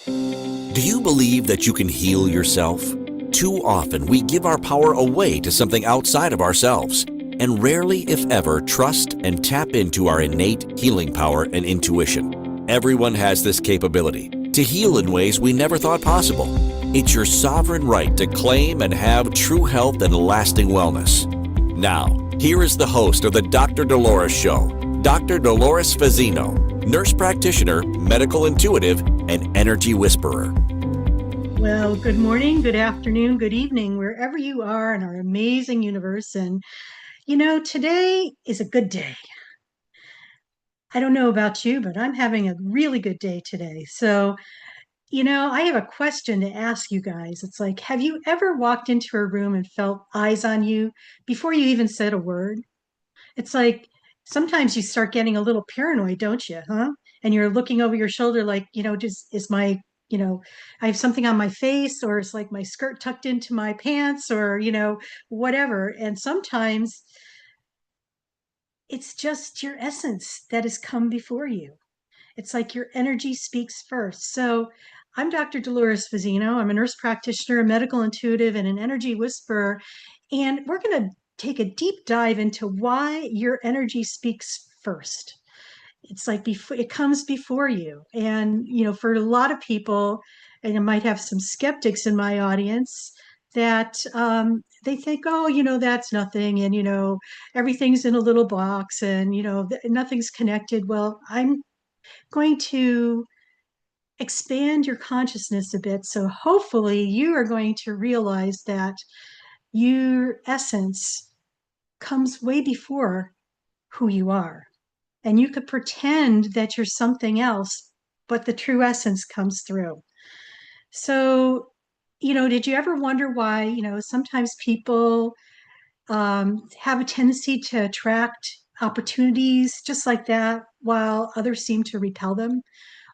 Do you believe that you can heal yourself? Too often we give our power away to something outside of ourselves, and rarely, if ever, trust and tap into our innate healing power and intuition. Everyone has this capability to heal in ways we never thought possible. It's your sovereign right to claim and have true health and lasting wellness. Now, here is the host of the Dr. Dolores Show, Dr. Dolores Fazzino, nurse practitioner, medical intuitive, and energy whisperer. Well, good morning, good afternoon, good evening, wherever you are in our amazing universe. And, today is a good day. I don't know about you, but I'm having a really good day today. So, I have a question to ask you guys. It's like, have you ever walked into a room and felt eyes on you before you even said a word? It's like sometimes you start getting a little paranoid, don't you? Huh? And you're looking over your shoulder, like, just is my, I have something on my face, or it's like my skirt tucked into my pants, or, whatever. And sometimes it's just your essence that has come before you. It's like your energy speaks first. So I'm Dr. Dolores Fazzino. I'm a nurse practitioner, a medical intuitive, and an energy whisperer. And we're going to take a deep dive into why your energy speaks first. It's like before it comes before you. And, for a lot of people, and I might have some skeptics in my audience that they think, oh, that's nothing. And, everything's in a little box and, nothing's connected. Well, I'm going to expand your consciousness a bit. So hopefully you are going to realize that your essence comes way before who you are. And you could pretend that you're something else, but the true essence comes through. So, did you ever wonder why, sometimes people have a tendency to attract opportunities just like that while others seem to repel them?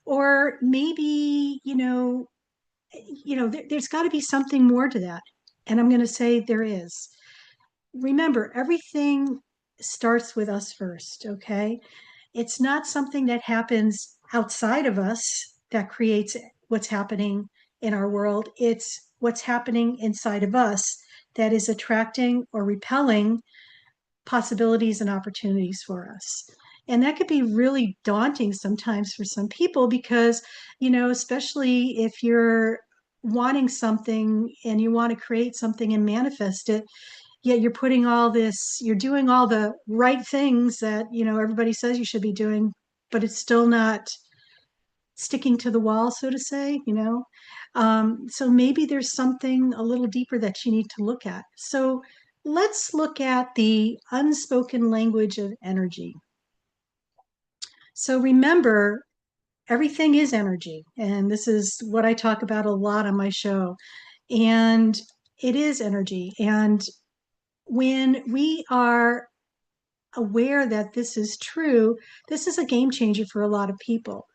Or maybe, there's got to be something more to that. And I'm going to say there is. Remember, everything starts with us first, okay? It's not something that happens outside of us that creates what's happening in our world. It's what's happening inside of us that is attracting or repelling possibilities and opportunities for us. And that could be really daunting sometimes for some people because, especially if you're wanting something and you want to create something and manifest it, yet you're doing all the right things that, everybody says you should be doing, but it's still not sticking to the wall, so to say, So maybe there's something a little deeper that you need to look at. So let's look at the unspoken language of energy. So remember, everything is energy. And this is what I talk about a lot on my show. And it is energy. And when we are aware that this is true, this is a game changer for a lot of people.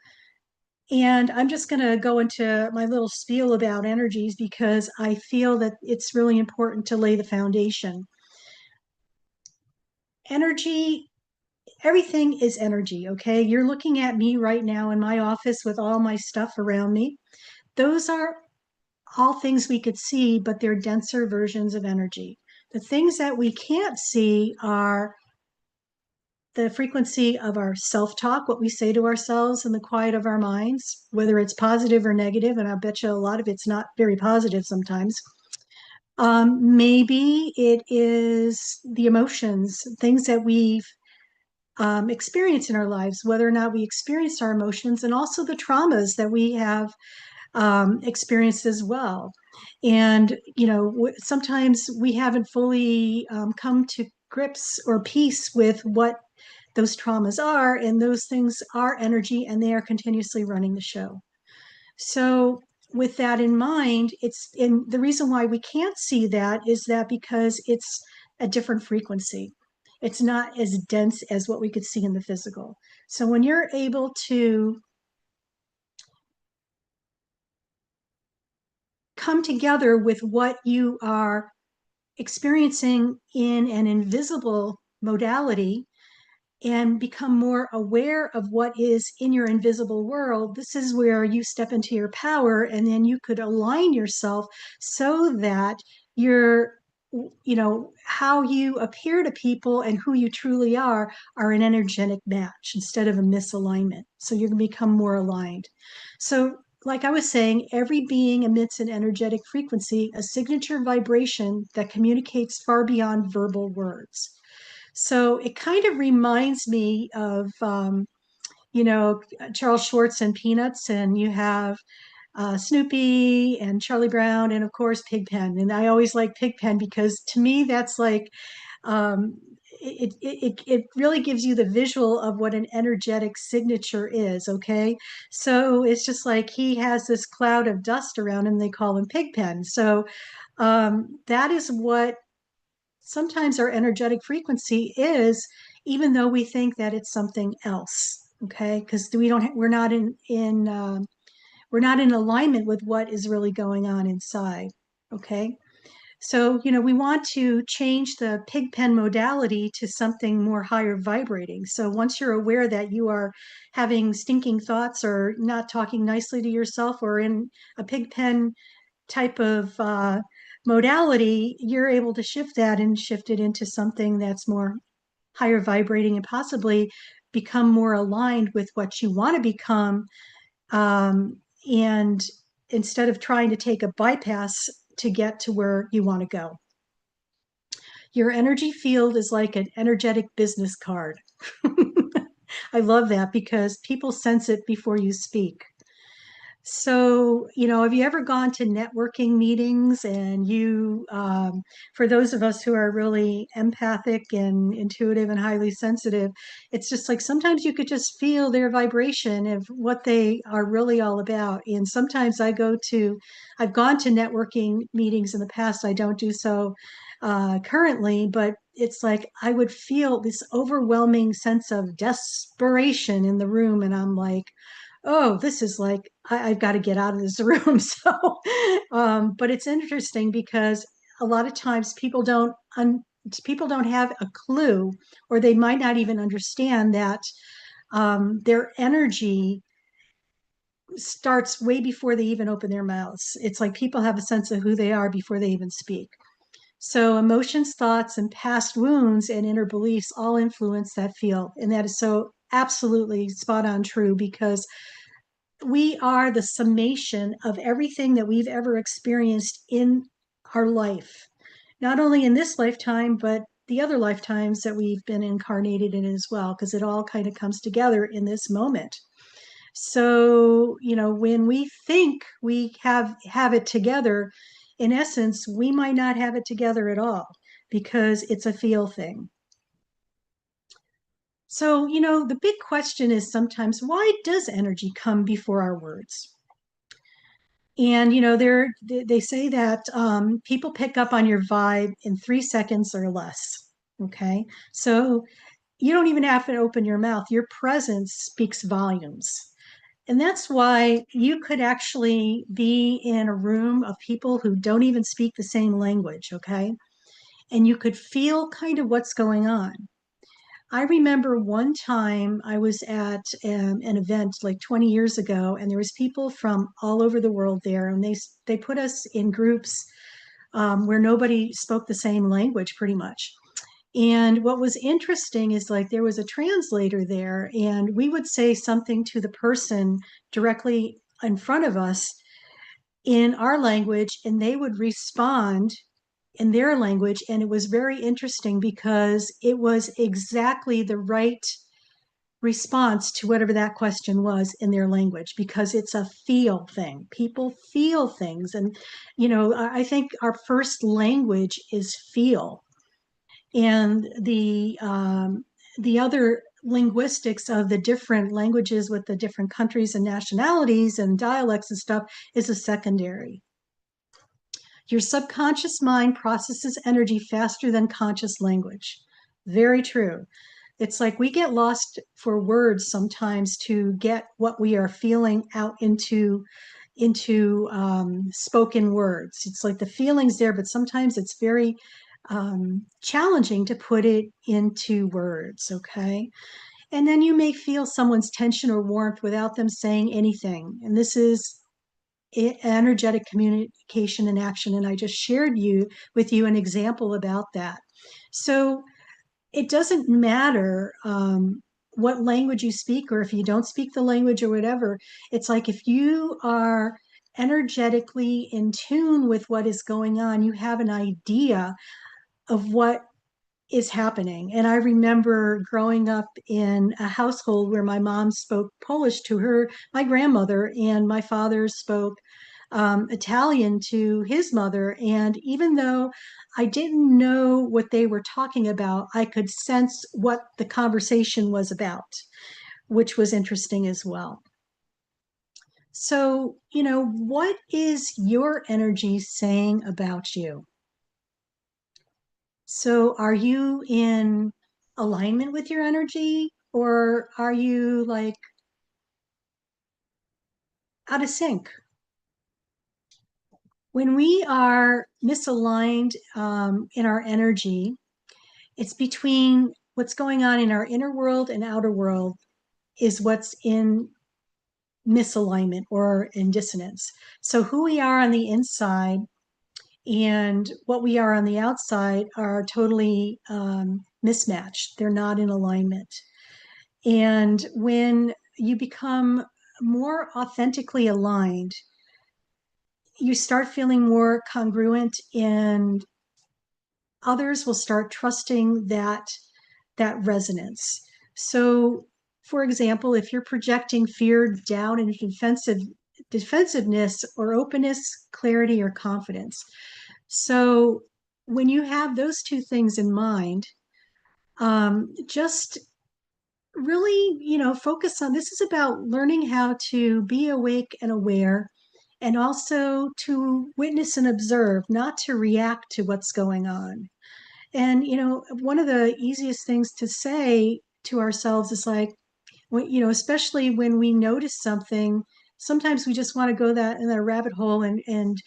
And I'm just going to go into my little spiel about energies because I feel that it's really important to lay the foundation. Energy, everything is energy, okay? You're looking at me right now in my office with all my stuff around me. Those are all things we could see, but they're denser versions of energy. The things that we can't see are the frequency of our self-talk, what we say to ourselves in the quiet of our minds, whether it's positive or negative, and I bet you a lot of it's not very positive sometimes. Maybe it is the emotions, things that we've experienced in our lives, whether or not we experienced our emotions, and also the traumas that we have experienced as well. And, sometimes we haven't fully come to grips or peace with what those traumas are, and those things are energy and they are continuously running the show. So with that in mind, the reason why we can't see that is that because it's a different frequency. It's not as dense as what we could see in the physical. So when you're able to come together with what you are experiencing in an invisible modality, and become more aware of what is in your invisible world, this is where you step into your power, and then you could align yourself so that you're, how you appear to people and who you truly are an energetic match instead of a misalignment. So you're going to become more aligned. So like I was saying, every being emits an energetic frequency, a signature vibration that communicates far beyond verbal words. So it kind of reminds me of, Charles Schwartz and Peanuts, and you have Snoopy and Charlie Brown, and of course Pigpen. And I always like Pigpen because to me that's like, um, it really gives you the visual of what an energetic signature is. Okay, so it's just like he has this cloud of dust around him. They call him Pigpen. So that is what sometimes our energetic frequency is, even though we think that it's something else. Okay, because we're not in alignment with what is really going on inside. Okay, so we want to change the pig pen modality to something more higher vibrating. So once you're aware that you are having stinking thoughts or not talking nicely to yourself or in a pig pen type of modality, you're able to shift that and shift it into something that's more higher vibrating and possibly become more aligned with what you want to become. And instead of trying to take a bypass to get to where you want to go, your energy field is like an energetic business card. I love that because people sense it before you speak. So, have you ever gone to networking meetings and for those of us who are really empathic and intuitive and highly sensitive, it's just like sometimes you could just feel their vibration of what they are really all about. And sometimes I've gone to networking meetings in the past. I don't do so currently, but it's like I would feel this overwhelming sense of desperation in the room. And I'm like, oh, this is like, I've got to get out of this room. So, but it's interesting because a lot of times people don't have a clue, or they might not even understand that their energy starts way before they even open their mouths. It's like people have a sense of who they are before they even speak. So emotions, thoughts, and past wounds and inner beliefs all influence that field. And that is so absolutely spot on true because we are the summation of everything that we've ever experienced in our life, not only in this lifetime, but the other lifetimes that we've been incarnated in as well, because it all kind of comes together in this moment. So, when we think we have it together, in essence, we might not have it together at all because it's a feel thing. So, the big question is sometimes, why does energy come before our words? And they say that people pick up on your vibe in 3 seconds or less. Okay, so you don't even have to open your mouth. Your presence speaks volumes. And that's why you could actually be in a room of people who don't even speak the same language, okay? And you could feel kind of what's going on. I remember one time I was at an event like 20 years ago, and there was people from all over the world there, and they put us in groups where nobody spoke the same language, pretty much. And what was interesting is like there was a translator there, and we would say something to the person directly in front of us in our language, and they would respond in their language. And it was very interesting because it was exactly the right response to whatever that question was in their language because it's a feel thing. People feel things. And, I think our first language is feel. And the other linguistics of the different languages with the different countries and nationalities and dialects and stuff is a secondary. Your subconscious mind processes energy faster than conscious language. Very true. It's like we get lost for words sometimes to get what we are feeling out into spoken words. It's like the feelings there, but sometimes it's very challenging to put it into words, okay? And then you may feel someone's tension or warmth without them saying anything. And this is energetic communication in action. And I just shared with you an example about that. So it doesn't matter what language you speak, or if you don't speak the language or whatever. It's like if you are energetically in tune with what is going on, you have an idea of what is happening. And I remember growing up in a household where my mom spoke Polish to my grandmother, and my father spoke Italian to his mother. And even though I didn't know what they were talking about, I could sense what the conversation was about, which was interesting as well. So, what is your energy saying about you? So are you in alignment with your energy, or are you like out of sync? When we are misaligned in our energy, it's between what's going on in our inner world and outer world is what's in misalignment or in dissonance. So who we are on the inside and what we are on the outside are totally mismatched. They're not in alignment. And when you become more authentically aligned, you start feeling more congruent, and others will start trusting that resonance. So, for example, if you're projecting fear, doubt, and defensiveness or openness, clarity, or confidence. So when you have those two things in mind, just really, focus on this is about learning how to be awake and aware, and also to witness and observe, not to react to what's going on. And, one of the easiest things to say to ourselves is like, especially when we notice something, sometimes we just want to go in that rabbit hole and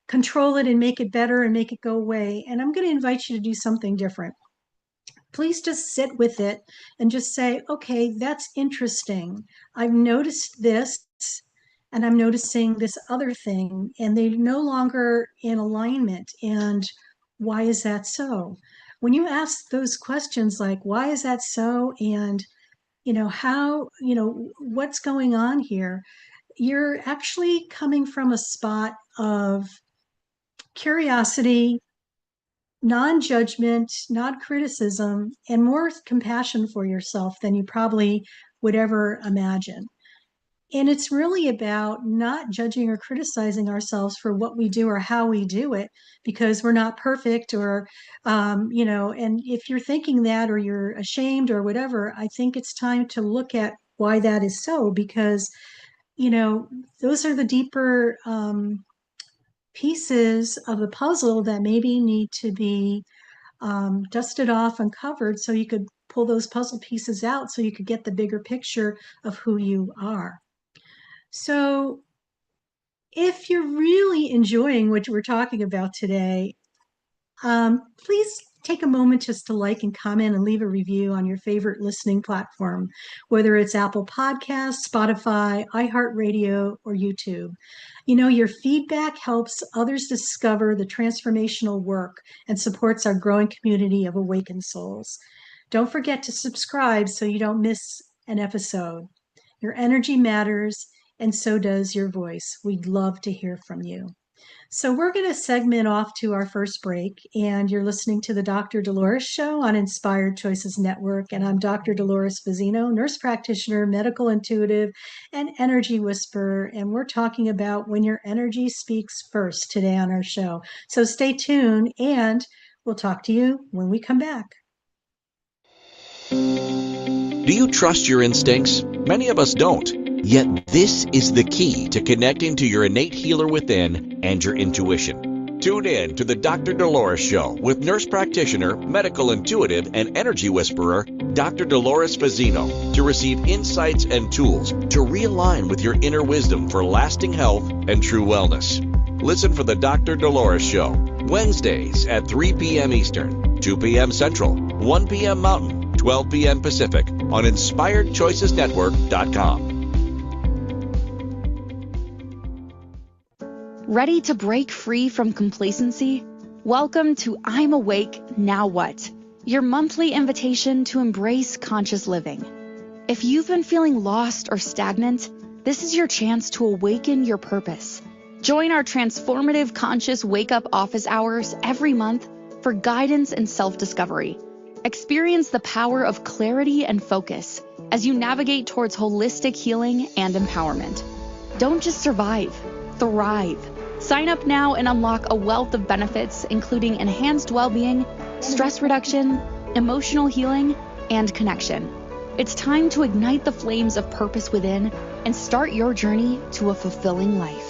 control it and make it better and make it go away. And I'm going to invite you to do something different. Please just sit with it and just say, okay, that's interesting. I've noticed this and I'm noticing this other thing, and they're no longer in alignment. And why is that so? When you ask those questions like, why is that so? And, how, what's going on here? You're actually coming from a spot of curiosity, non-judgment, non-criticism, and more compassion for yourself than you probably would ever imagine. And it's really about not judging or criticizing ourselves for what we do or how we do it, because we're not perfect, or, and if you're thinking that, or you're ashamed or whatever, I think it's time to look at why that is so, because, those are the deeper pieces of the puzzle that maybe need to be dusted off, uncovered, so you could pull those puzzle pieces out so you could get the bigger picture of who you are. So if you're really enjoying what we're talking about today, please take a moment just to like and comment and leave a review on your favorite listening platform, whether it's Apple Podcasts, Spotify, iHeartRadio, or YouTube. Your feedback helps others discover the transformational work and supports our growing community of awakened souls. Don't forget to subscribe so you don't miss an episode. Your energy matters, and so does your voice. We'd love to hear from you. So we're going to segment off to our first break, and you're listening to the Dr. Dolores Show on Inspired Choices Network, and I'm Dr. Dolores Fazzino, nurse practitioner, medical intuitive, and energy whisperer, and we're talking about when your energy speaks first today on our show. So stay tuned, and we'll talk to you when we come back. Do you trust your instincts? Many of us don't. Yet this is the key to connecting to your innate healer within and your intuition. Tune in to the Dr. Dolores Show with nurse practitioner, medical intuitive, and energy whisperer, Dr. Dolores Fazzino, to receive insights and tools to realign with your inner wisdom for lasting health and true wellness. Listen for the Dr. Dolores Show Wednesdays at 3 p.m. Eastern, 2 p.m. Central, 1 p.m. Mountain, 12 p.m. Pacific on InspiredChoicesNetwork.com. Ready to break free from complacency? Welcome to I'm Awake, Now What? Your monthly invitation to embrace conscious living. If you've been feeling lost or stagnant, this is your chance to awaken your purpose. Join our transformative conscious wake-up office hours every month for guidance and self-discovery. Experience the power of clarity and focus as you navigate towards holistic healing and empowerment. Don't just survive, thrive. Sign up now and unlock a wealth of benefits, including enhanced well-being, stress reduction, emotional healing, and connection. It's time to ignite the flames of purpose within and start your journey to a fulfilling life.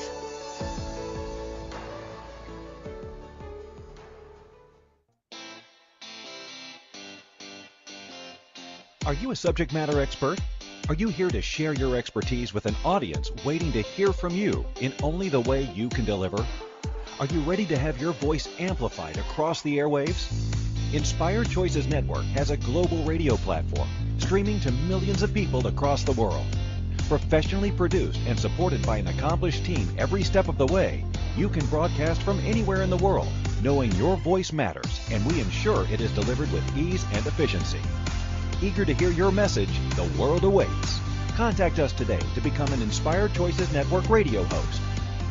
Are you a subject matter expert? Are you here to share your expertise with an audience waiting to hear from you in only the way you can deliver? Are you ready to have your voice amplified across the airwaves? Inspired Choices Network has a global radio platform streaming to millions of people across the world. Professionally produced and supported by an accomplished team every step of the way, you can broadcast from anywhere in the world, knowing your voice matters, and we ensure it is delivered with ease and efficiency. Eager to hear your message, the world awaits. Contact us today to become an Inspired Choices Network radio host.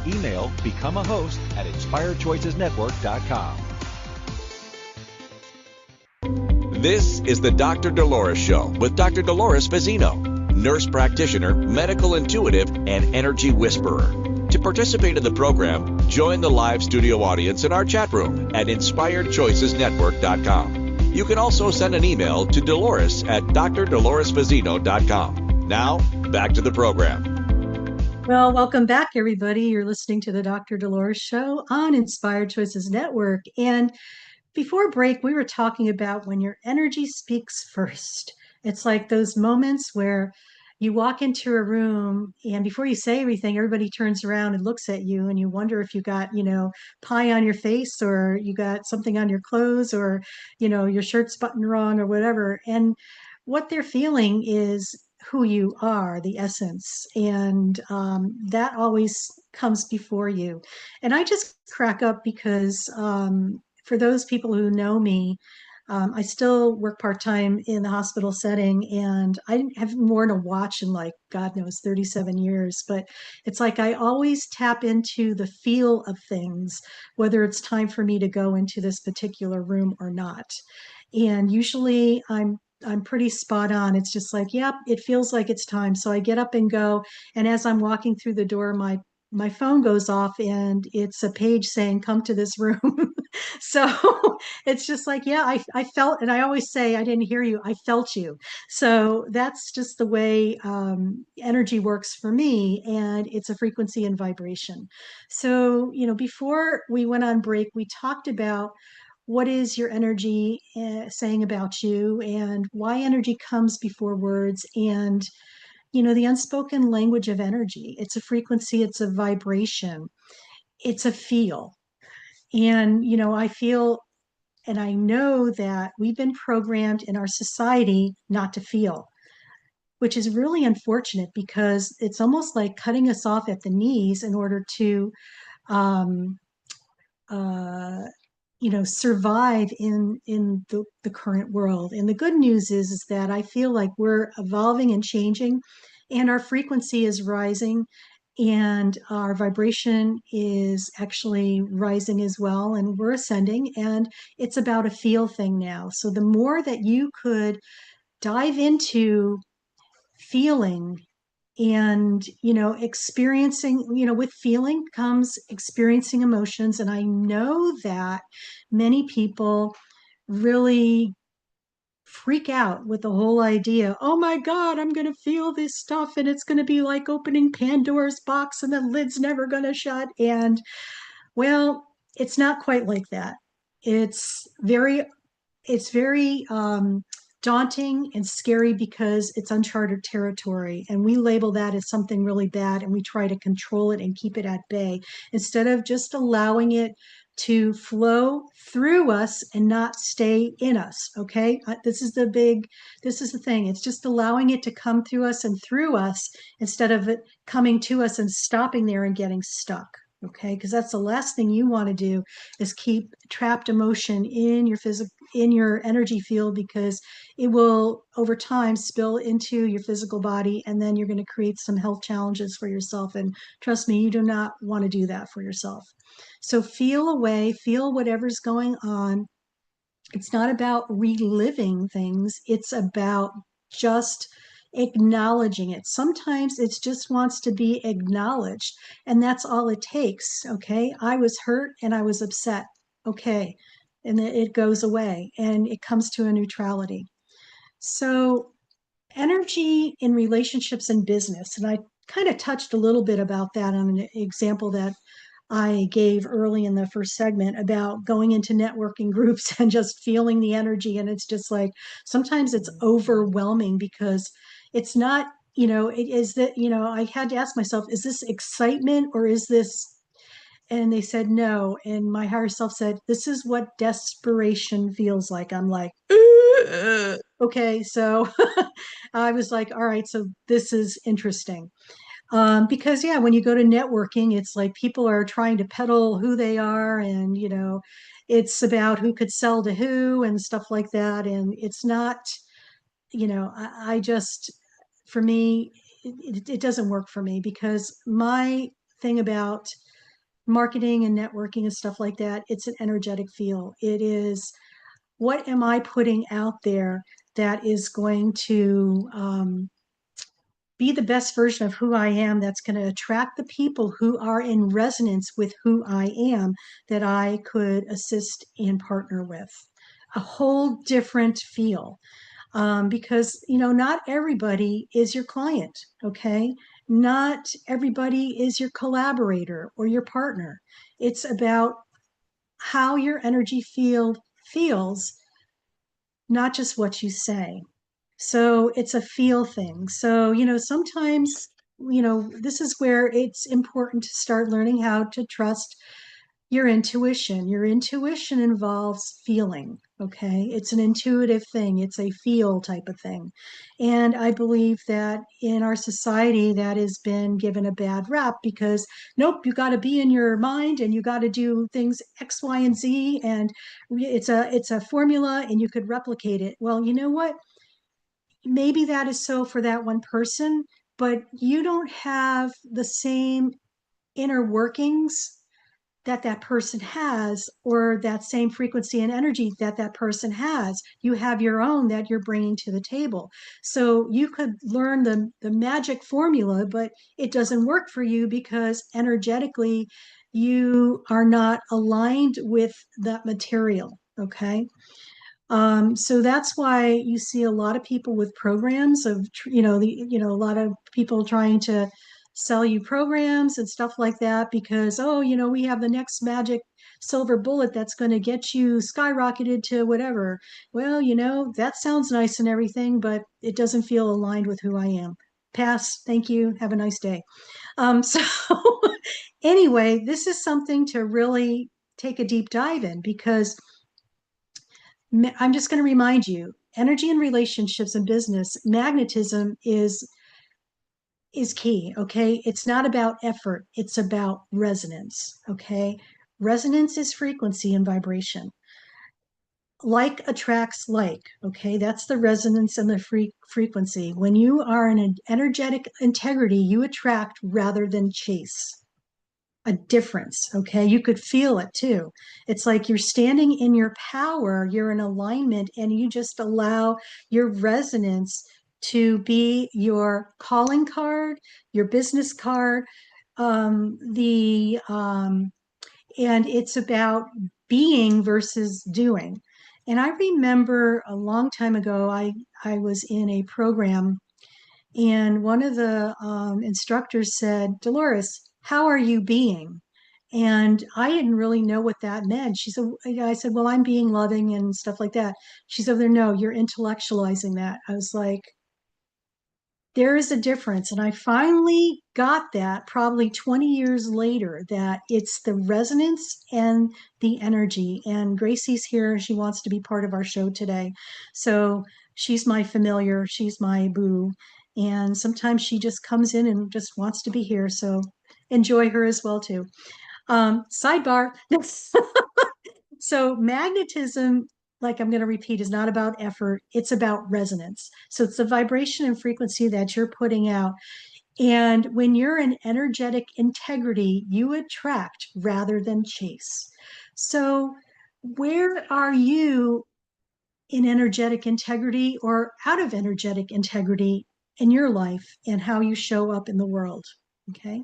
Email becomeahost@inspiredchoicesnetwork.com. This is the Dr. Dolores Show with Dr. Dolores Fazzino, nurse practitioner, medical intuitive, and energy whisperer. To participate in the program, join the live studio audience in our chat room at InspiredChoicesNetwork.com. You can also send an email to Dolores@drdoloresfazzino.com. Now, back to the program. Well, welcome back, everybody. You're listening to the Dr. Dolores Show on Inspired Choices Network. And before break, we were talking about when your energy speaks first. It's like those moments where you walk into a room and before you say everything, everybody turns around and looks at you and you wonder if you got, pie on your face or you got something on your clothes or, your shirt's buttoned wrong or whatever. And what they're feeling is who you are, the essence. And that always comes before you. And I just crack up because for those people who know me, I still work part-time in the hospital setting, and I haven't worn a watch in like, God knows, 37 years. But it's like I always tap into the feel of things, whether it's time for me to go into this particular room or not. And usually I'm pretty spot on. It's just like, yep, it feels like it's time. So I get up and go. And as I'm walking through the door, my phone goes off and it's a page saying, come to this room. So it's just like, yeah, I felt, and I always say, I didn't hear you, I felt you. So that's just the way energy works for me. And it's a frequency and vibration. So, before we went on break, we talked about what is your energy saying about you and why energy comes before words and the unspoken language of energy. It's a frequency, it's a vibration, it's a feel. And I feel and I know that we've been programmed in our society not to feel, which is really unfortunate because it's almost like cutting us off at the knees in order to um, uh, survive in the current world. And the good news is that I feel like we're evolving and changing, and our frequency is rising, and our vibration is actually rising as well, and we're ascending, and it's about a feel thing now. So the more that you could dive into feeling and experiencing, with feeling comes experiencing emotions, and I know that many people really freak out with the whole idea, oh my God, I'm going to feel this stuff and it's going to be like opening Pandora's box and the lid's never going to shut. And well, it's not quite like that. It's very daunting and scary because it's uncharted territory. And we label that as something really bad and we try to control it and keep it at bay instead of just allowing it to flow through us and not stay in us. Okay. This is the thing. It's just allowing it to come through us and through us instead of it coming to us and stopping there and getting stuck. Okay. Because that's the last thing you want to do is keep trapped emotion in your in your energy field, because it will over time spill into your physical body, and then you're going to create some health challenges for yourself. And trust me, you do not want to do that for yourself. So feel away, feel whatever's going on. It's not about reliving things, it's about just acknowledging it. Sometimes it just wants to be acknowledged, and that's all it takes. Okay. I was hurt and I was upset. Okay. And it goes away and it comes to a neutrality. So, energy in relationships and business, and I kind of touched a little bit about that on an example that I gave early in the first segment about going into networking groups and just feeling the energy. And it's just like sometimes it's overwhelming because it's not, it is that, I had to ask myself, is this excitement or is this? And they said no. And my higher self said, this is what desperation feels like. I'm like, okay. So I was like, all right, so this is interesting. Because yeah, when you go to networking, it's like people are trying to peddle who they are, and it's about who could sell to who and stuff like that. And it's not, I just, for me, it doesn't work for me, because my thing about marketing and networking and stuff like that, it's an energetic feel. It is, what am I putting out there that is going to be the best version of who I am, that's going to attract the people who are in resonance with who I am, that I could assist and partner with. A whole different feel. Because, not everybody is your client, okay? Not everybody is your collaborator or your partner. It's about how your energy field feels, not just what you say. So it's a feel thing. So, sometimes, this is where it's important to start learning how to trust your intuition. Your intuition involves feeling, okay? It's an intuitive thing, it's a feel type of thing. And I believe that in our society, that has been given a bad rap because, nope, you got to be in your mind and you got to do things X, Y, and Z. And it's a formula and you could replicate it. Well, you know what? Maybe that is so for that one person, but you don't have the same inner workings that that person has, or that same frequency and energy that that person has. You have your own that you're bringing to the table. So you could learn the magic formula, but it doesn't work for you because energetically you are not aligned with that material. Okay. So that's why you see a lot of people with programs of, a lot of people trying to sell you programs and stuff like that because, oh, we have the next magic silver bullet that's going to get you skyrocketed to whatever. Well, that sounds nice and everything, but it doesn't feel aligned with who I am. Pass. Thank you. Have a nice day. So anyway, this is something to really take a deep dive in, because I'm just going to remind you, energy in relationships and business, magnetism is key. Okay. It's not about effort. It's about resonance. Okay. Resonance is frequency and vibration. Like attracts like. Okay. That's the resonance and the frequency. When you are in an energetic integrity, you attract rather than chase. A difference. Okay. You could feel it too. It's like you're standing in your power, you're in alignment, and you just allow your resonance to be your calling card, your business card. And it's about being versus doing. And I remember a long time ago, I was in a program, and one of the instructors said, Dolores, how are you being? And I didn't really know what that meant. She said, I said, well, I'm being loving and stuff like that. She said, no, you're intellectualizing that. I was like, there is a difference. And I finally got that probably 20 years later, that it's the resonance and the energy. And Gracie's here. She wants to be part of our show today. So she's my familiar, she's my boo. And sometimes she just comes in and just wants to be here. So enjoy her as well, too. Sidebar. So magnetism, like I'm going to repeat, is not about effort. It's about resonance. So it's the vibration and frequency that you're putting out. And when you're in energetic integrity, you attract rather than chase. So where are you in energetic integrity or out of energetic integrity in your life and how you show up in the world? Okay.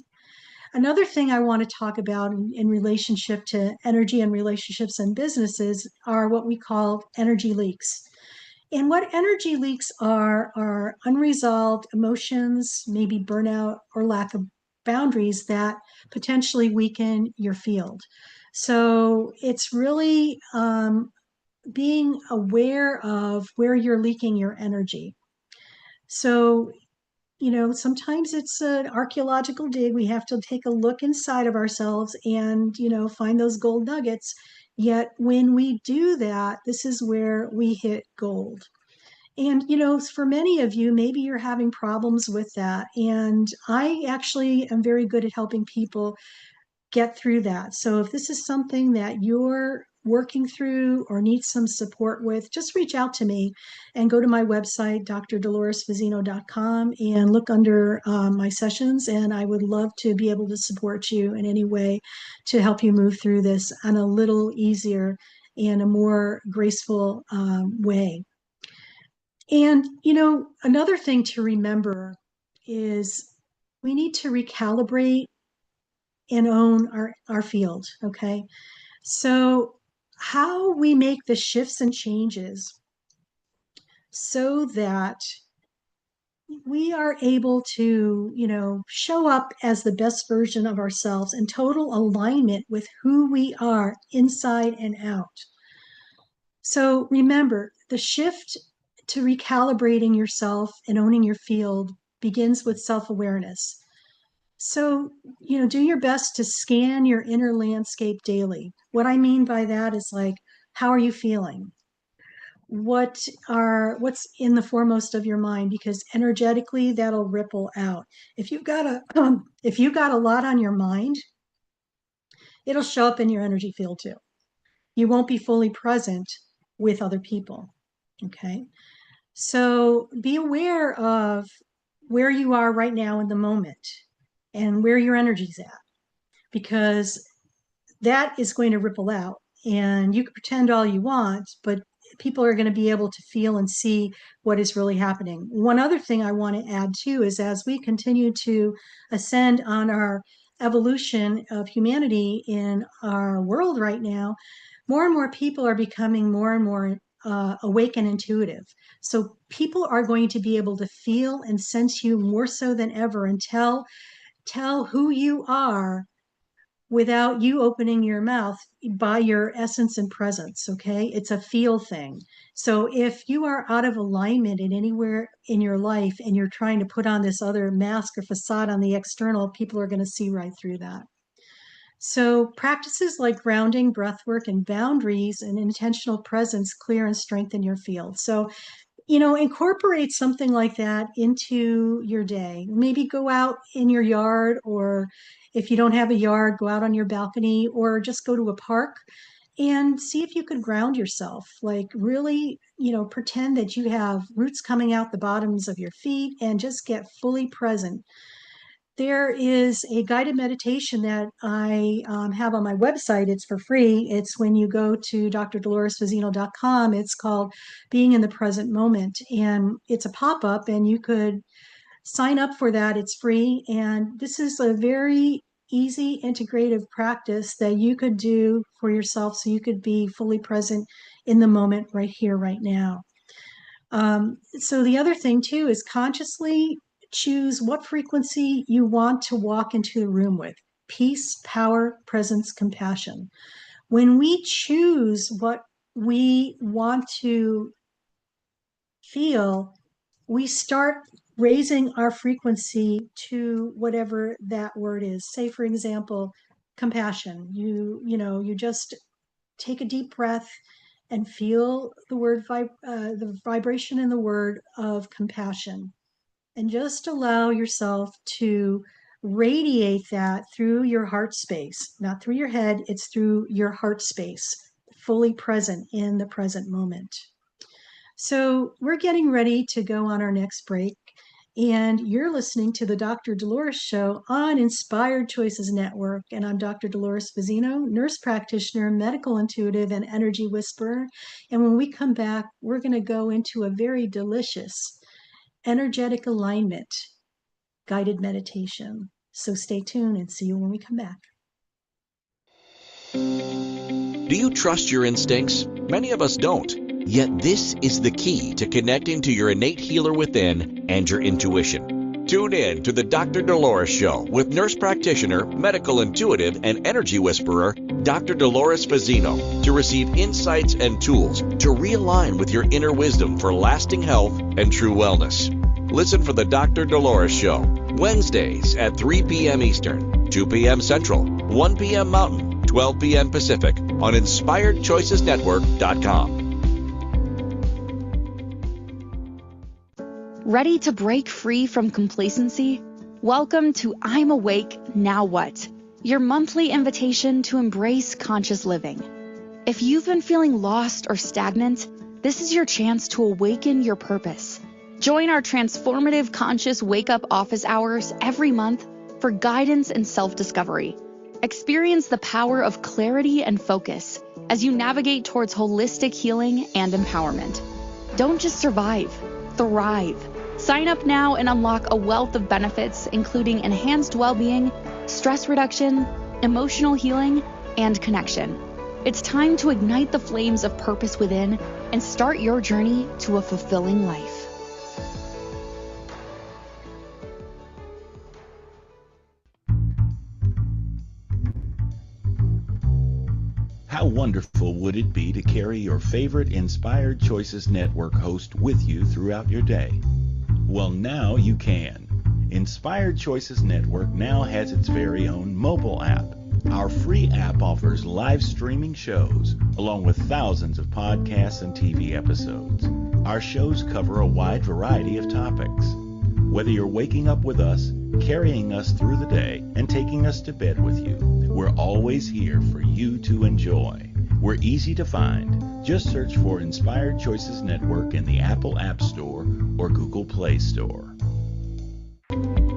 Another thing I want to talk about in relationship to energy and relationships and businesses are what we call energy leaks. And what energy leaks are unresolved emotions, maybe burnout or lack of boundaries that potentially weaken your field. So it's really being aware of where you're leaking your energy. So sometimes it's an archaeological dig. We have to take a look inside of ourselves and, find those gold nuggets. Yet when we do that, this is where we hit gold. And, for many of you, maybe you're having problems with that. And I actually am very good at helping people get through that. So if this is something that you're working through or need some support with, just reach out to me and go to my website, drdoloresfazzino.com, and look under my sessions. And I would love to be able to support you in any way to help you move through this on a little easier and a more graceful way. And, another thing to remember is we need to recalibrate and own our field. Okay. So, how we make the shifts and changes so that we are able to, show up as the best version of ourselves in total alignment with who we are inside and out. So, remember, the shift to recalibrating yourself and owning your field begins with self awareness. So, do your best to scan your inner landscape daily. What I mean by that is like, how are you feeling? What's in the foremost of your mind? Because energetically that'll ripple out. If you've got if you've got a lot on your mind, it'll show up in your energy field too. You won't be fully present with other people. Okay. So be aware of where you are right now in the moment and where your energy's at, because that is going to ripple out. And you can pretend all you want, but people are going to be able to feel and see what is really happening. One other thing I want to add too is as we continue to ascend on our evolution of humanity in our world right now, more and more people are becoming more and more awake and intuitive. So people are going to be able to feel and sense you more so than ever and tell who you are without you opening your mouth by your essence and presence. Okay. It's a feel thing. So if you are out of alignment in anywhere in your life and you're trying to put on this other mask or facade on the external, people are going to see right through that. So practices like grounding, breath work, and boundaries and intentional presence clear and strengthen your field. So incorporate something like that into your day. Maybe go out in your yard, or if you don't have a yard, go out on your balcony or just go to a park and see if you could ground yourself. Like really, pretend that you have roots coming out the bottoms of your feet and just get fully present. There is a guided meditation that I have on my website. It's for free. It's when you go to drdoloresfazzino.com. It's called Being in the Present Moment. And it's a pop-up and you could sign up for that. It's free. And this is a very easy integrative practice that you could do for yourself so you could be fully present in the moment right here, right now. So the other thing too is consciously choose what frequency you want to walk into the room with: peace, power, presence, compassion. When we choose what we want to feel, we start raising our frequency to whatever that word is. Say, for example, compassion. You just take a deep breath and feel the vibration in the word of compassion, and just allow yourself to radiate that through your heart space, not through your head, it's through your heart space, fully present in the present moment. So we're getting ready to go on our next break. And you're listening to the Dr. Dolores Show on Inspired Choices Network. And I'm Dr. Dolores Fazzino, nurse practitioner, medical intuitive, and energy whisperer. And when we come back, we're going to go into a very delicious energetic alignment guided meditation. So stay tuned and see you when we come back. Do you trust your instincts? Many of us don't. Yet this is the key to connecting to your innate healer within and your intuition. Tune in to the Dr. Dolores Show with nurse practitioner, medical intuitive, and energy whisperer, Dr. Dolores Fazzino, to receive insights and tools to realign with your inner wisdom for lasting health and true wellness. Listen for the Dr. Dolores Show, Wednesdays at 3 p.m. Eastern, 2 p.m. Central, 1 p.m. Mountain, 12 p.m. Pacific on InspiredChoicesNetwork.com. Ready to break free from complacency? Welcome to I'm Awake, Now What? Your monthly invitation to embrace conscious living. If you've been feeling lost or stagnant, this is your chance to awaken your purpose. Join our transformative conscious wake-up office hours every month for guidance and self-discovery. Experience the power of clarity and focus as you navigate towards holistic healing and empowerment. Don't just survive, thrive. Sign up now and unlock a wealth of benefits, including enhanced well-being, stress reduction, emotional healing, and connection. It's time to ignite the flames of purpose within and start your journey to a fulfilling life. How wonderful would it be to carry your favorite Inspired Choices Network host with you throughout your day? Well, now you can. Inspired Choices Network now has its very own mobile app. Our free app offers live streaming shows, along with thousands of podcasts and TV episodes. Our shows cover a wide variety of topics. Whether you're waking up with us, carrying us through the day, and taking us to bed with you, we're always here for you to enjoy. We're easy to find. Just search for Inspired Choices Network in the Apple App Store or Google Play Store.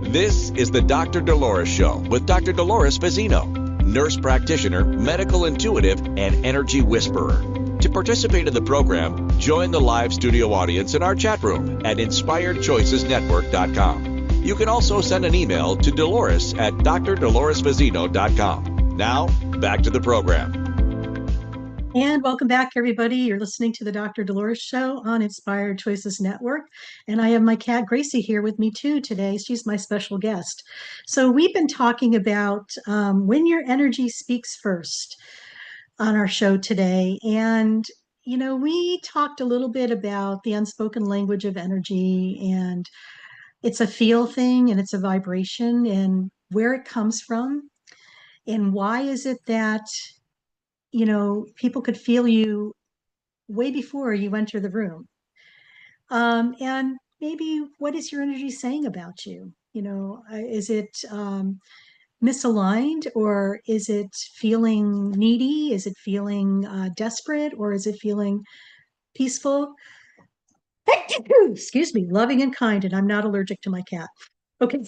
This is the Dr. Dolores Show with Dr. Dolores Fazzino, nurse practitioner, medical intuitive, and energy whisperer. To participate in the program, join the live studio audience in our chat room at InspiredChoicesNetwork.com. You can also send an email to Dolores at drdoloresfazzino.com. Now, back to the program. And welcome back, everybody. You're listening to the Dr. Dolores Show on Inspired Choices Network. And I have my cat Gracie here with me too today. She's my special guest. So we've been talking about when your energy speaks first on our show today. And, we talked a little bit about the unspoken language of energy, and it's a feel thing and it's a vibration and where it comes from. And why is it that people could feel you way before you enter the room? And maybe what is your energy saying about you? Is it misaligned, or is it feeling needy? Is it feeling desperate, or is it feeling peaceful? Excuse me, loving and kind, and I'm not allergic to my cat. Okay.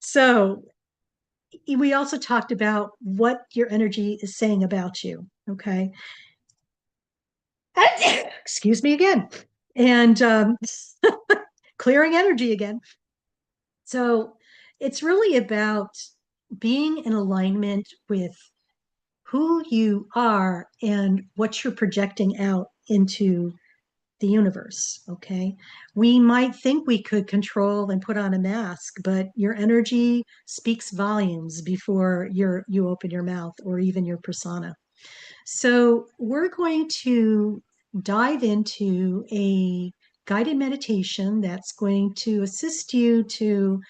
So we also talked about what your energy is saying about you. Okay. Excuse me again. And clearing energy again. So it's really about being in alignment with who you are and what you're projecting out into the universe. Okay. We might think we could control and put on a mask, but your energy speaks volumes before you open your mouth, or even your persona. So we're going to dive into a guided meditation that's going to assist you to,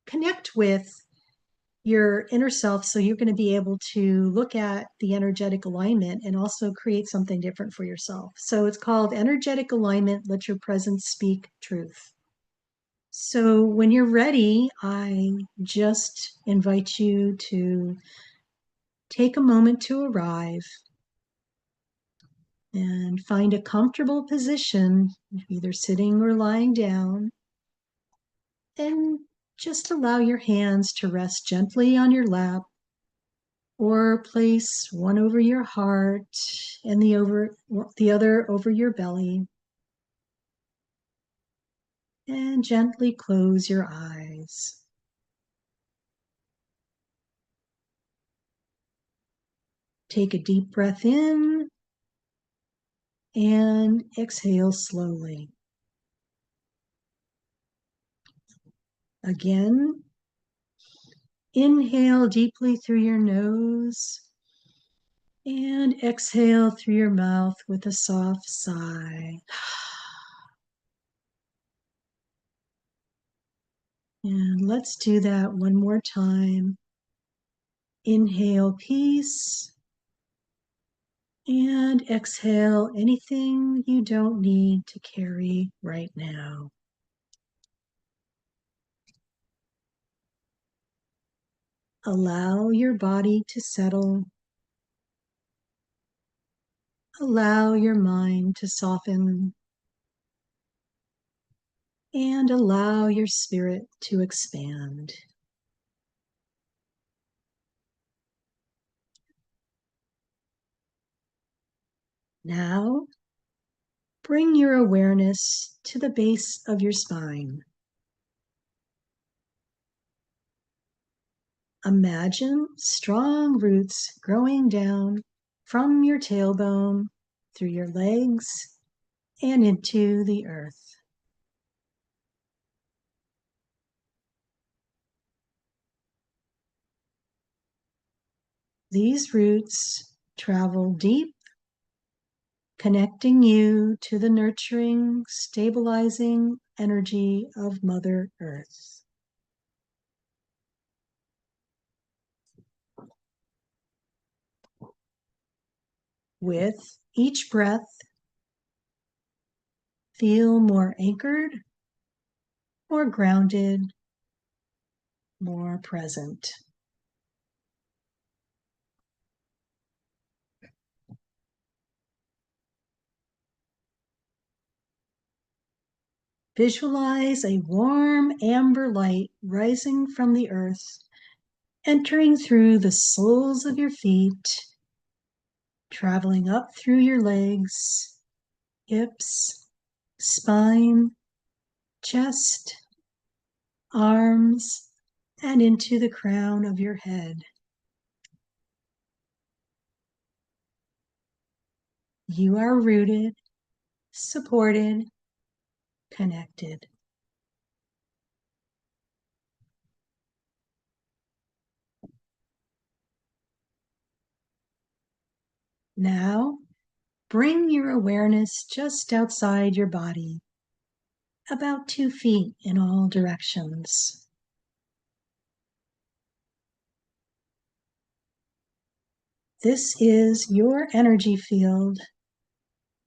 connect with your inner self. So you're going to be able to look at the energetic alignment and also create something different for yourself. So it's called Energetic Alignment. Let Your Presence Speak Truth. So when you're ready, I just invite you to take a moment to arrive and find a comfortable position, either sitting or lying down, and just allow your hands to rest gently on your lap, or place one over your heart and the other over your belly, and gently close your eyes. Take a deep breath in and exhale slowly. Again, inhale deeply through your nose and exhale through your mouth with a soft sigh. And let's do that one more time. Inhale peace and exhale anything you don't need to carry right now. Allow your body to settle. Allow your mind to soften. And allow your spirit to expand. Now, bring your awareness to the base of your spine. Imagine strong roots growing down from your tailbone, through your legs, and into the earth. These roots travel deep, connecting you to the nurturing, stabilizing energy of Mother Earth. With each breath, feel more anchored, more grounded, more present. Visualize a warm amber light rising from the earth, entering through the soles of your feet, traveling up through your legs, hips, spine, chest, arms, and into the crown of your head. You are rooted, supported, connected. Now, bring your awareness just outside your body, about 2 feet in all directions. This is your energy field,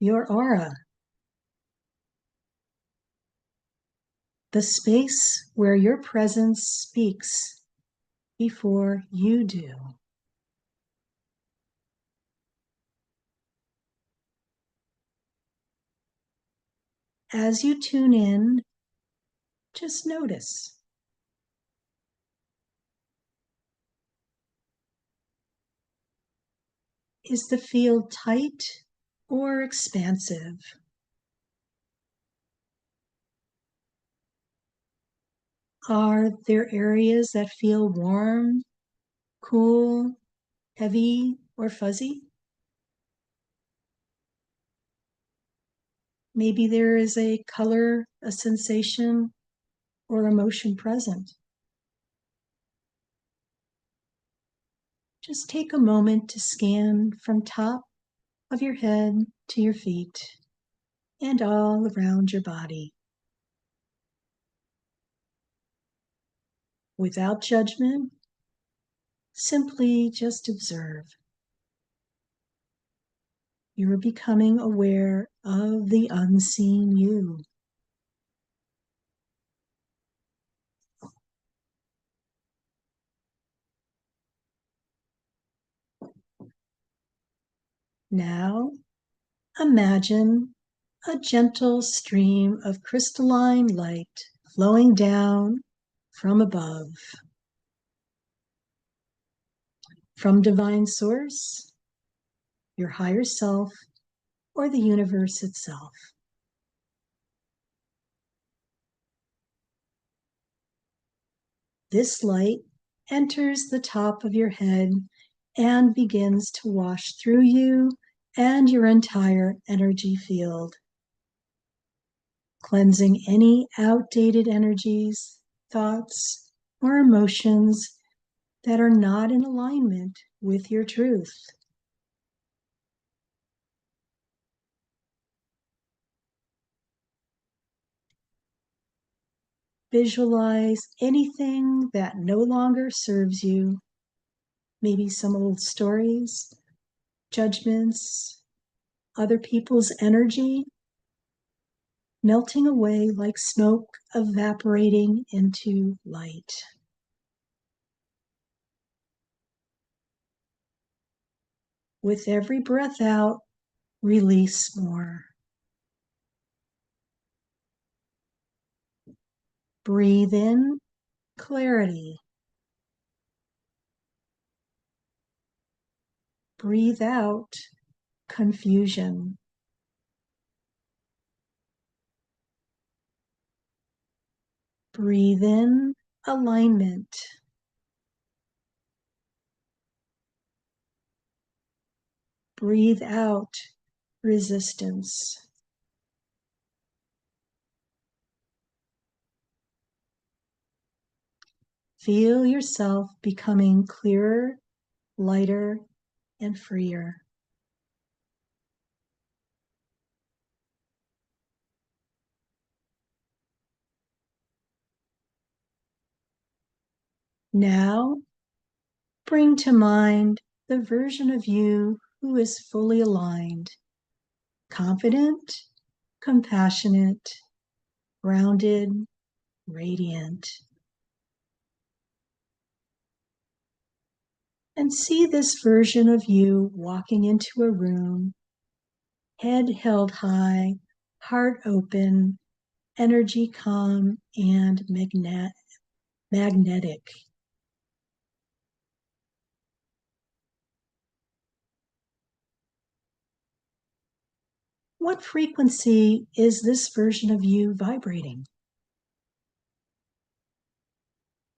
your aura, the space where your presence speaks before you do. As you tune in, just notice. Is the field tight or expansive? Are there areas that feel warm, cool, heavy, or fuzzy? Maybe there is a color, a sensation, or emotion present. Just take a moment to scan from top of your head to your feet and all around your body. Without judgment, simply just observe. You are becoming aware of the unseen you. Now, imagine a gentle stream of crystalline light flowing down from above, from divine source, your higher self, or the universe itself. This light enters the top of your head and begins to wash through you and your entire energy field, cleansing any outdated energies, thoughts, or emotions that are not in alignment with your truth. Visualize anything that no longer serves you, maybe some old stories, judgments, other people's energy, melting away like smoke evaporating into light. With every breath out, release more. Breathe in clarity. Breathe out confusion. Breathe in alignment. Breathe out resistance. Feel yourself becoming clearer, lighter, and freer. Now, bring to mind the version of you who is fully aligned, confident, compassionate, grounded, radiant. And see this version of you walking into a room, head held high, heart open, energy calm and magnetic. What frequency is this version of you vibrating?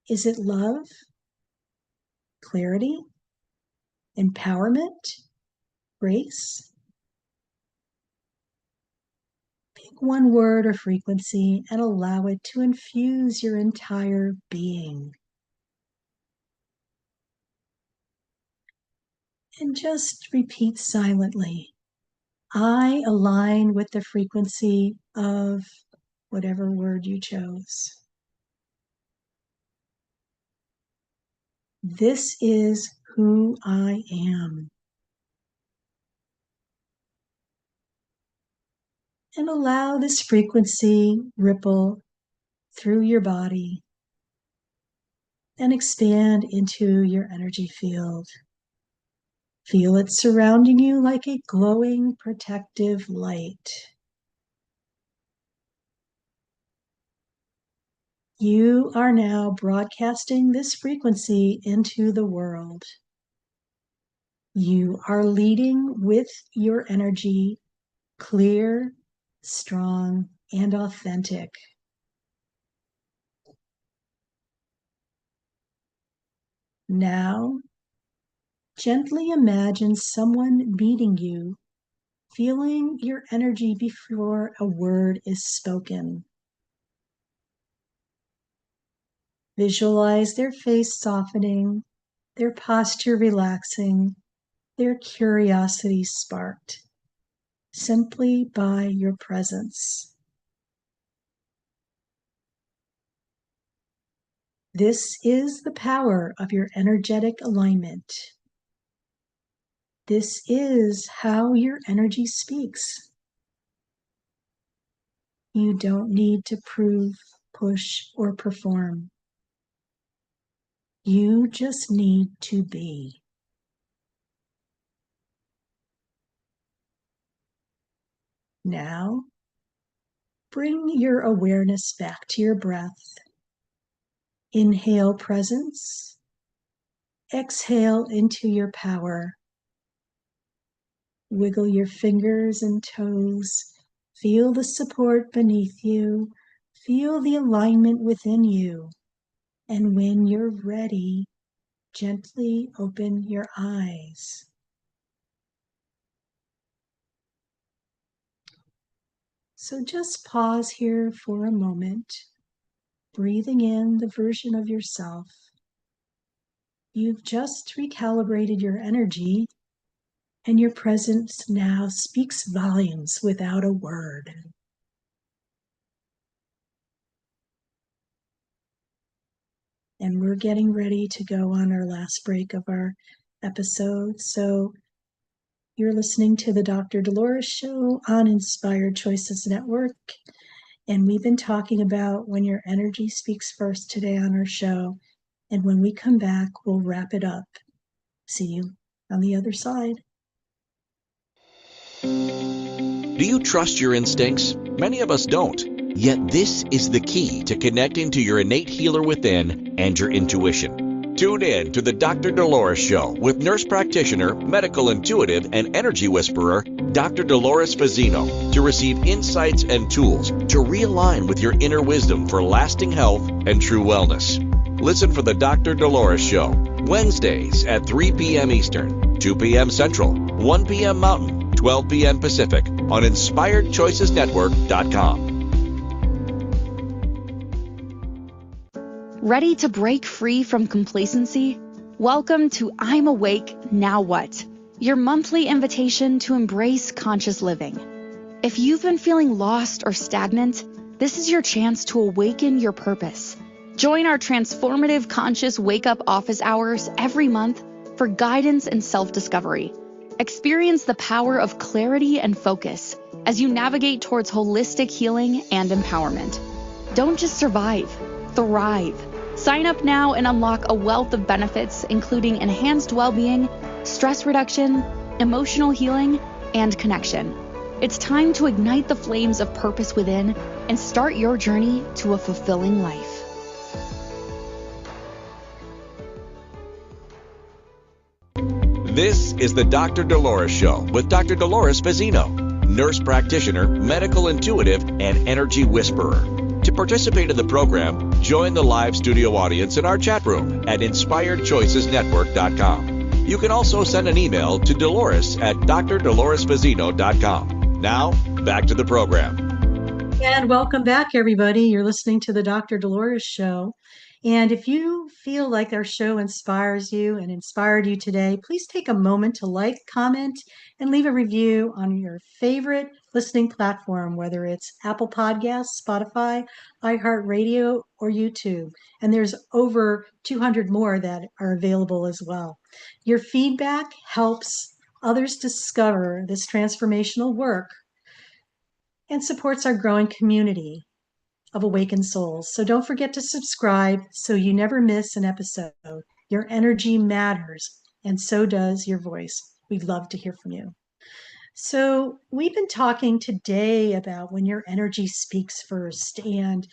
Is it love, clarity, empowerment, grace? Pick one word or frequency and allow it to infuse your entire being. And just repeat silently. I align with the frequency of whatever word you chose. This is who I am. And allow this frequency ripple through your body and expand into your energy field. Feel it surrounding you like a glowing protective light. You are now broadcasting this frequency into the world. You are leading with your energy, clear, strong, and authentic. Now, gently imagine someone meeting you, feeling your energy before a word is spoken. Visualize their face softening, their posture relaxing, their curiosity sparked simply by your presence. This is the power of your energetic alignment. This is how your energy speaks. You don't need to prove, push, or perform. You just need to be. Now, bring your awareness back to your breath. Inhale presence. Exhale into your power. Wiggle your fingers and toes. Feel the support beneath you. Feel the alignment within you. And when you're ready, gently open your eyes. So just pause here for a moment, breathing in the version of yourself. You've just recalibrated your energy, and your presence now speaks volumes without a word. And we're getting ready to go on our last break of our episode. So you're listening to the Dr. Dolores Show on Inspired Choices Network. And we've been talking about when your energy speaks first today on our show. And when we come back, we'll wrap it up. See you on the other side. Do you trust your instincts? Many of us don't. Yet this is the key to connecting to your innate healer within and your intuition. Tune in to the Dr. Dolores Show with nurse practitioner, medical intuitive, and energy whisperer, Dr. Dolores Fazzino, to receive insights and tools to realign with your inner wisdom for lasting health and true wellness. Listen for the Dr. Dolores Show, Wednesdays at 3 p.m. Eastern, 2 p.m. Central, 1 p.m. Mountain, 12 p.m. Pacific on InspiredChoicesNetwork.com. Ready to break free from complacency? Welcome to I'm Awake, Now What? Your monthly invitation to embrace conscious living. If you've been feeling lost or stagnant, this is your chance to awaken your purpose. Join our transformative conscious wake-up office hours every month for guidance and self-discovery. Experience the power of clarity and focus as you navigate towards holistic healing and empowerment. Don't just survive, thrive. Sign up now and unlock a wealth of benefits, including enhanced well-being, stress reduction, emotional healing, and connection. It's time to ignite the flames of purpose within and start your journey to a fulfilling life. This is the Dr. Dolores Show with Dr. Dolores Fazzino, nurse practitioner, medical intuitive, and energy whisperer. To participate in the program, join the live studio audience in our chat room at InspiredChoicesNetwork.com. You can also send an email to Dolores at drdoloresfazzino.com. Now, back to the program. And welcome back, everybody. You're listening to the Dr. Dolores Show. And if you feel like our show inspires you and inspired you today, please take a moment to like, comment, and leave a review on your favorite listening platform, whether it's Apple Podcasts, Spotify, iHeartRadio, or YouTube. And there's over 200 more that are available as well. Your feedback helps others discover this transformational work and supports our growing community of awakened souls. So don't forget to subscribe so you never miss an episode. Your energy matters, and so does your voice. We'd love to hear from you. So we've been talking today about when your energy speaks first, and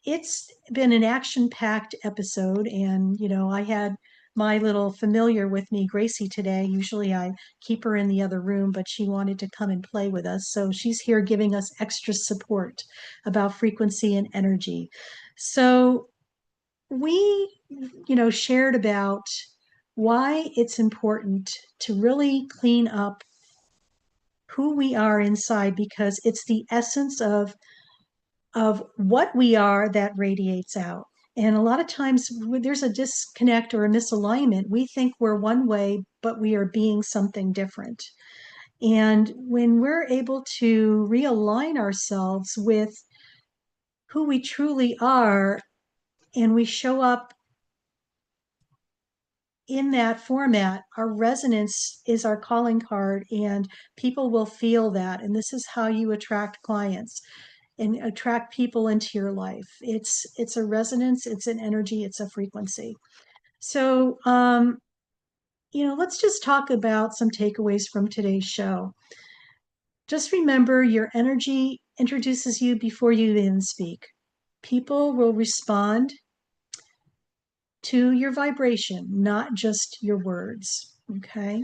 it's been an action-packed episode. And, I had my little familiar with me, Gracie, today. Usually I keep her in the other room, but she wanted to come and play with us. So she's here giving us extra support about frequency and energy. So we, shared about why it's important to really clean up who we are inside, because it's the essence of what we are that radiates out. And a lot of times when there's a disconnect or a misalignment, we think we're one way, but we are being something different. And when we're able to realign ourselves with who we truly are, and we show up in that format, our resonance is our calling card, and people will feel that. And this is how you attract clients and attract people into your life. It's a resonance, it's an energy, it's a frequency. So let's just talk about some takeaways from today's show. Just remember, your energy introduces you before you even speak. People will respond to your vibration, not just your words. Okay.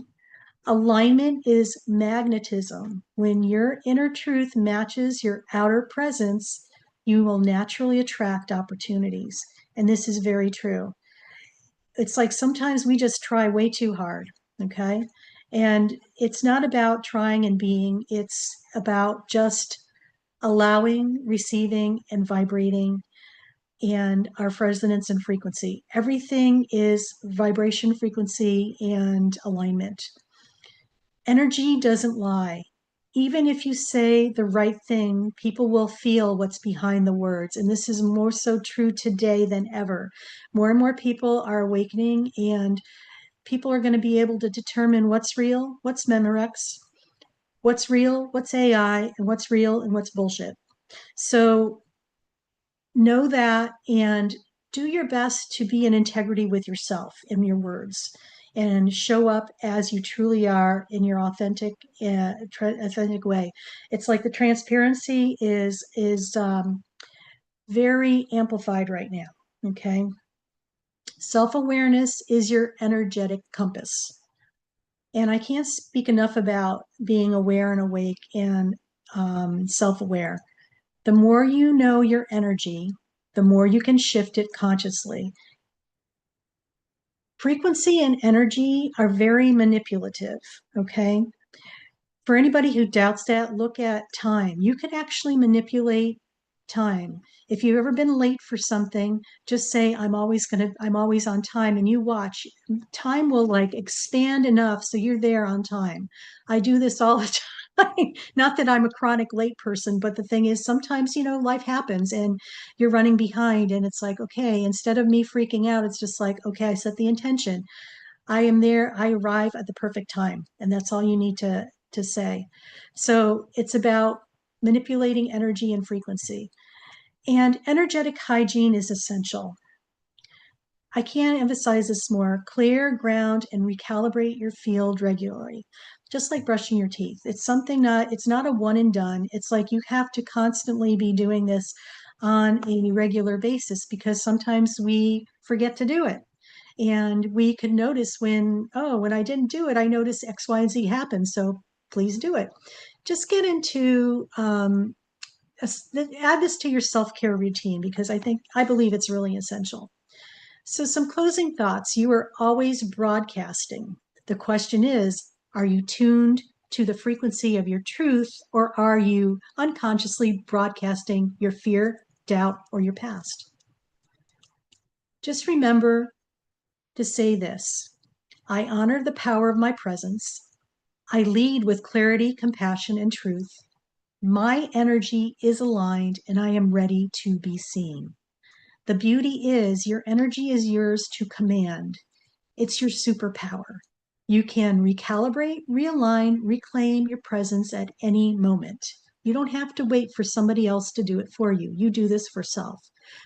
Alignment is magnetism. When your inner truth matches your outer presence, you will naturally attract opportunities. And this is very true. It's like sometimes we just try way too hard. Okay. And it's not about trying and being, it's about just allowing, receiving, and vibrating, and our resonance and frequency. Everything is vibration, frequency, and alignment. Energy doesn't lie. Even if you say the right thing, people will feel what's behind the words. And this is more so true today than ever. More and more people are awakening, and people are going to be able to determine what's real, what's Memorex, what's real, what's AI, and what's real and what's bullshit. So know that, and do your best to be in integrity with yourself in your words, and show up as you truly are in your authentic way. It's like the transparency is very amplified right now. Okay. Self-awareness is your energetic compass. And I can't speak enough about being aware and awake and self-aware. The more you know your energy, the more you can shift it consciously. Frequency and energy are very manipulative, okay? For anybody who doubts that, look at time. You can actually manipulate time. If you've ever been late for something, just say, I'm always on time, and you watch. Time will like expand enough so you're there on time. I do this all the time. Not that I'm a chronic late person, but the thing is sometimes, life happens and you're running behind, and it's like, okay, instead of me freaking out, it's just like, okay, I set the intention. I am there. I arrive at the perfect time. And that's all you need to say. So it's about manipulating energy and frequency. And energetic hygiene is essential. I can't emphasize this more. Clear, ground, and recalibrate your field regularly. Just like brushing your teeth. It's not a one and done. It's like you have to constantly be doing this on a regular basis, because sometimes we forget to do it. And we could notice when I didn't do it, I noticed X, Y, and Z happen. So please do it. Just get into, add this to your self-care routine, because I believe it's really essential. So some closing thoughts. You are always broadcasting. The question is, are you tuned to the frequency of your truth, or are you unconsciously broadcasting your fear, doubt, or your past? Just remember to say this: I honor the power of my presence. I lead with clarity, compassion, and truth. My energy is aligned, and I am ready to be seen. The beauty is your energy is yours to command. It's your superpower. You can recalibrate, realign, reclaim your presence at any moment. You don't have to wait for somebody else to do it for you. You do this for self.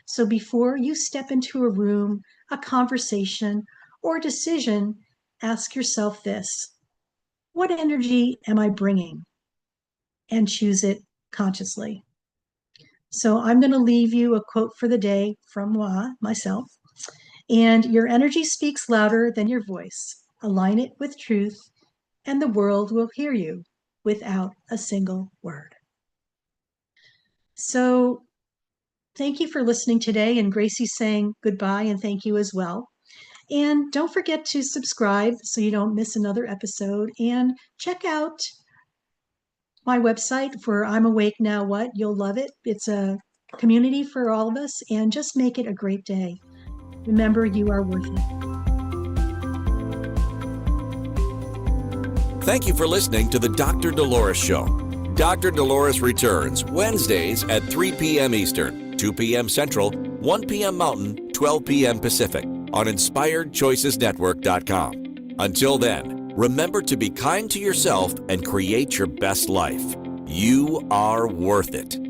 So before you step into a room, a conversation, or a decision, ask yourself this: what energy am I bringing? And choose it consciously. So I'm going to leave you a quote for the day from myself. And your energy speaks louder than your voice. Align it with truth, and the world will hear you without a single word. So thank you for listening today. And Gracie's saying goodbye and thank you as well. And don't forget to subscribe so you don't miss another episode. And check out my website for I'm Awake Now What. You'll love it. It's a community for all of us, and just make it a great day. Remember, you are worth it. Thank you for listening to the Dr. Dolores Show. Dr. Dolores returns Wednesdays at 3 p.m. Eastern, 2 p.m. Central, 1 p.m. Mountain, 12 p.m. Pacific on InspiredChoicesNetwork.com. Until then, remember to be kind to yourself and create your best life. You are worth it.